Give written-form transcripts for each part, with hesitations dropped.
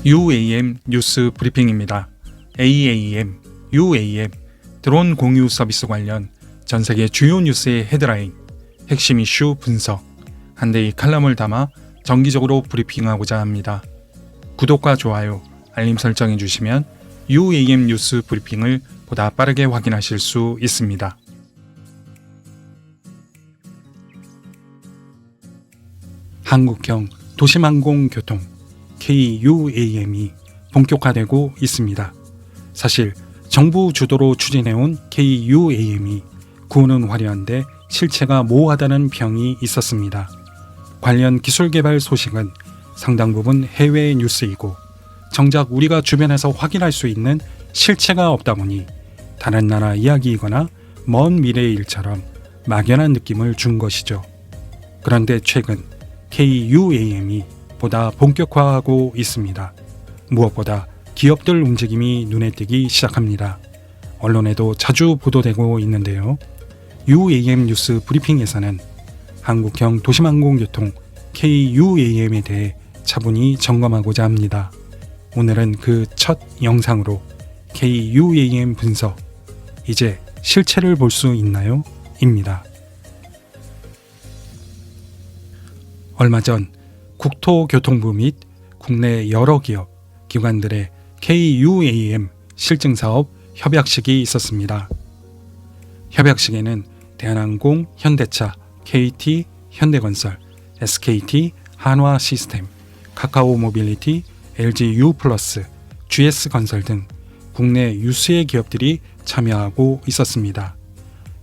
UAM 뉴스 브리핑입니다. AAM, UAM, 드론 공유 서비스 관련 전세계 주요 뉴스의 헤드라인, 핵심 이슈 분석, 한 대의 칼럼을 담아 정기적으로 브리핑하고자 합니다. 구독과 좋아요, 알림 설정해 주시면 UAM 뉴스 브리핑을 보다 빠르게 확인하실 수 있습니다. 한국형 도심항공교통 KUAM이 본격화되고 있습니다. 사실 정부 주도로 추진해온 KUAM이 구호는 화려한데 실체가 모호하다는 평이 있었습니다. 관련 기술 개발 소식은 상당 부분 해외 뉴스이고 정작 우리가 주변에서 확인할 수 있는 실체가 없다 보니 다른 나라 이야기이거나 먼 미래의 일처럼 막연한 느낌을 준 것이죠. 그런데 최근 KUAM이 보다 본격화하고 있습니다. 무엇보다 기업들 움직임이 눈에 띄기 시작합니다. 언론에도 자주 보도되고 있는데요. UAM 뉴스 브리핑에서는 한국형 도심항공교통 KUAM에 대해 차분히 점검하고자 합니다. 오늘은 그 첫 영상으로 KUAM 분석, 이제 실체를 볼 수 있나요? 입니다. 얼마 전 국토교통부 및 국내 여러 기업, 기관들의 KUAM 실증사업 협약식이 있었습니다. 협약식에는 대한항공, 현대차, KT, 현대건설, SKT, 한화시스템, 카카오모빌리티, LGU+, GS건설 등 국내 유수의 기업들이 참여하고 있었습니다.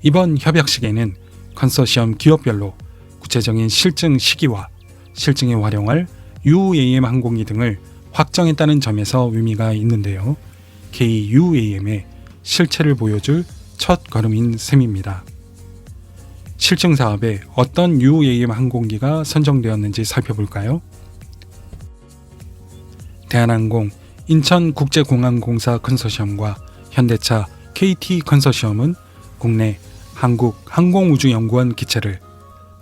이번 협약식에는 컨소시엄 기업별로 구체적인 실증 시기와 실증에 활용할 UAM 항공기 등을 확정했다는 점에서 의미가 있는데요. KUAM의 실체를 보여줄 첫 걸음인 셈입니다. 실증 사업에 어떤 UAM 항공기가 선정되었는지 살펴볼까요? 대한항공, 인천국제공항공사 컨소시엄과 현대차, KT 컨소시엄은 국내 한국 항공우주연구원 기체를,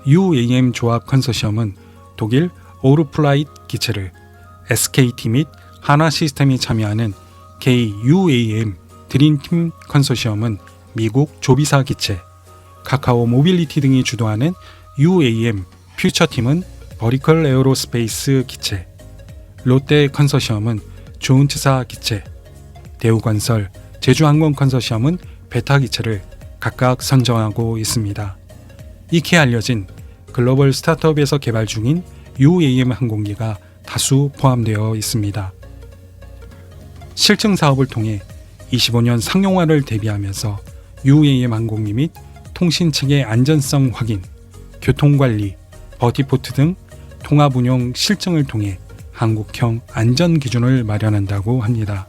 UAM 조합 컨소시엄은 독일 오르플라이트 기체를, SKT 및 한화시스템이 참여하는 KUAM 드림팀 컨소시엄은 미국 조비사 기체, 카카오 모빌리티 등이 주도하는 UAM 퓨처팀은 버티컬 에어로스페이스 기체, 롯데 컨소시엄은 조은트사 기체, 대우건설, 제주항공 컨소시엄은 베타 기체를 각각 선정하고 있습니다. 익히 알려진 글로벌 스타트업에서 개발 중인 UAM 항공기가 다수 포함되어 있습니다. 실증 사업을 통해 25년 상용화를 대비하면서 UAM 항공기 및 통신체계 안전성 확인, 교통관리, 버티포트 등 통합 운용 실증을 통해 한국형 안전 기준을 마련한다고 합니다.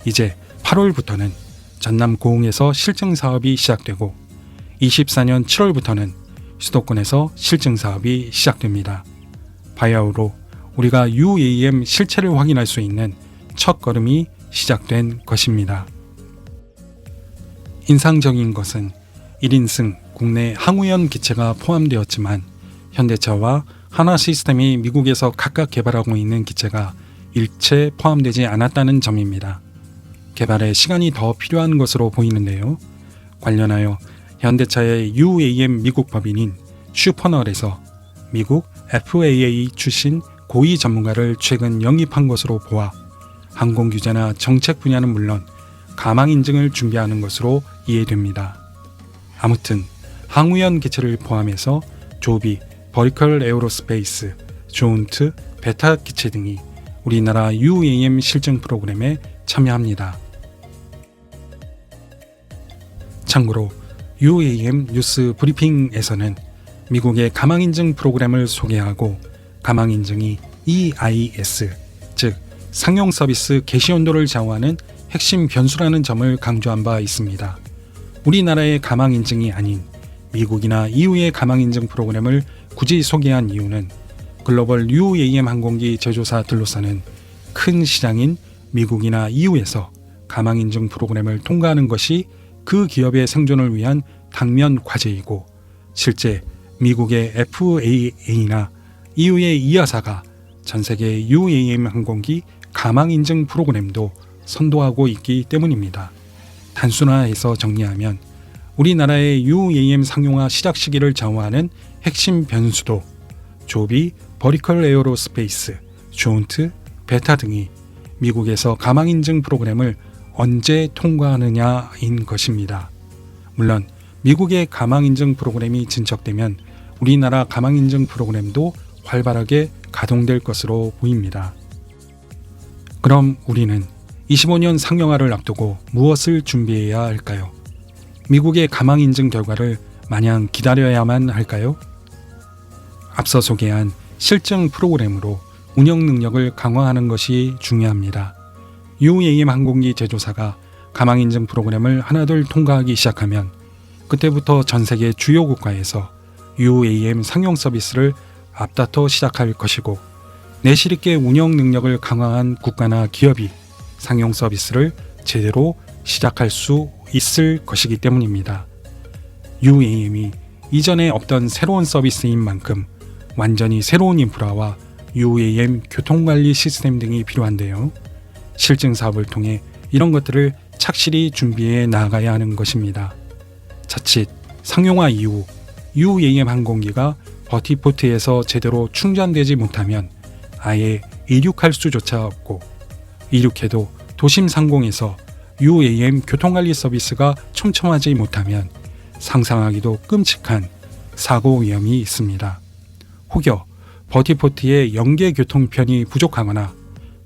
이제 8월부터는 전남 고흥에서 실증 사업이 시작되고 24년 7월부터는 수도권에서 실증 사업이 시작됩니다. 바야흐로 우리가 UAM 실체를 확인할 수 있는 첫 걸음이 시작된 것입니다. 인상적인 것은 1인승 국내 항우연 기체가 포함되었지만 현대차와 한화시스템이 미국에서 각각 개발하고 있는 기체가 일체 포함되지 않았다는 점입니다. 개발에 시간이 더 필요한 것으로 보이는데요. 관련하여 현대차의 UAM 미국 법인인 슈퍼널에서 미국 FAA 출신 고위 전문가를 최근 영입한 것으로 보아 항공규제나 정책 분야는 물론 가망 인증을 준비하는 것으로 이해됩니다. 아무튼 항우연 기체를 포함해서 조비, 버티컬 에어로스페이스, 조은트, 베타 기체 등이 우리나라 UAM 실증 프로그램에 참여합니다. 참고로 UAM 뉴스 브리핑에서는 미국의 가망인증 프로그램을 소개하고 가망인증이 EIS, 즉 상용 서비스 개시 온도를 좌우하는 핵심 변수라는 점을 강조한 바 있습니다. 우리나라의 가망인증이 아닌 미국이나 EU의 가망인증 프로그램을 굳이 소개한 이유는 글로벌 UAM 항공기 제조사들로서는 큰 시장인 미국이나 EU에서 가망인증 프로그램을 통과하는 것이 그 기업의 생존을 위한 당면 과제이고 실제 미국의 FAA나 EU의 이하사가 전 세계 UAM 항공기 가망 인증 프로그램도 선도하고 있기 때문입니다. 단순화해서 정리하면 우리나라의 UAM 상용화 시작 시기를 좌우하는 핵심 변수도 조비, 버티컬 에어로스페이스, 조운트, 베타 등이 미국에서 가망 인증 프로그램을 언제 통과하느냐인 것입니다. 물론 미국의 가망 인증 프로그램이 진척되면 우리나라 가망 인증 프로그램도 활발하게 가동될 것으로 보입니다. 그럼 우리는 25년 상용화를 앞두고 무엇을 준비해야 할까요? 미국의 가망 인증 결과를 마냥 기다려야만 할까요? 앞서 소개한 실증 프로그램으로 운영 능력을 강화하는 것이 중요합니다. UAM 항공기 제조사가 가망 인증 프로그램을 하나둘 통과하기 시작하면 그때부터 전 세계 주요 국가에서 UAM 상용 서비스를 앞다퉈 시작할 것이고 내실 있게 운영 능력을 강화한 국가나 기업이 상용 서비스를 제대로 시작할 수 있을 것이기 때문입니다. UAM이 이전에 없던 새로운 서비스인 만큼 완전히 새로운 인프라와 UAM 교통관리 시스템 등이 필요한데요. 실증 사업을 통해 이런 것들을 착실히 준비해 나가야 하는 것입니다. 자칫 상용화 이후 UAM 항공기가 버티포트에서 제대로 충전되지 못하면 아예 이륙할 수조차 없고 이륙해도 도심 상공에서 UAM 교통관리 서비스가 촘촘하지 못하면 상상하기도 끔찍한 사고 위험이 있습니다. 혹여 버티포트의 연계 교통편이 부족하거나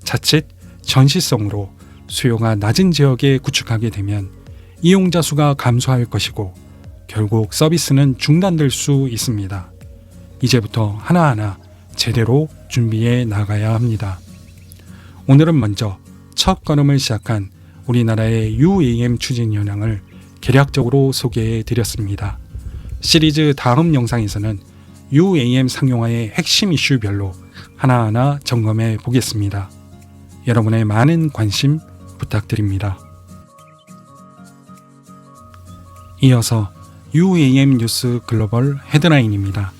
자칫 전시성으로 수요가 낮은 지역에 구축하게 되면 이용자 수가 감소할 것이고 결국 서비스는 중단될 수 있습니다. 이제부터 하나하나 제대로 준비해 나가야 합니다. 오늘은 먼저 첫 걸음을 시작한 우리나라의 UAM 추진 현황을 개략적으로 소개해 드렸습니다. 시리즈 다음 영상에서는 UAM 상용화의 핵심 이슈별로 하나하나 점검해 보겠습니다. 여러분의 많은 관심 부탁드립니다. 이어서 UAM 뉴스 글로벌 헤드라인입니다.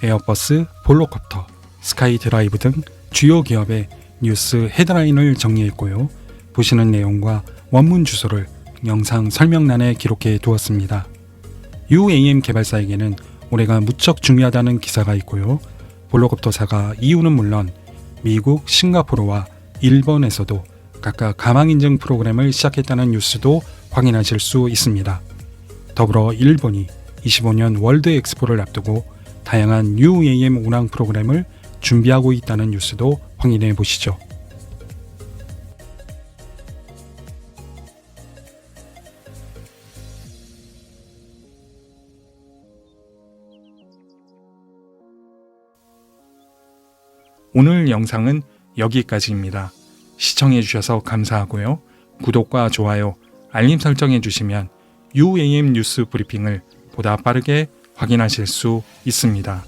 에어버스, 볼로콥터, 스카이드라이브 등 주요 기업의 뉴스 헤드라인을 정리했고요. 보시는 내용과 원문 주소를 영상 설명란에 기록해 두었습니다. UAM 개발사에게는 올해가 무척 중요하다는 기사가 있고요. 볼로콥터사가 이유는 물론 미국, 싱가포르와 일본에서도 각각 가망 인증 프로그램을 시작했다는 뉴스도 확인하실 수 있습니다. 더불어 일본이 25년 월드 엑스포를 앞두고 다양한 UAM 운항 프로그램을 준비하고 있다는 뉴스도 확인해 보시죠. 오늘 영상은 여기까지입니다. 시청해 주셔서 감사하고요. 구독과 좋아요, 알림 설정해 주시면 UAM 뉴스 브리핑을 보다 빠르게 확인하실 수 있습니다.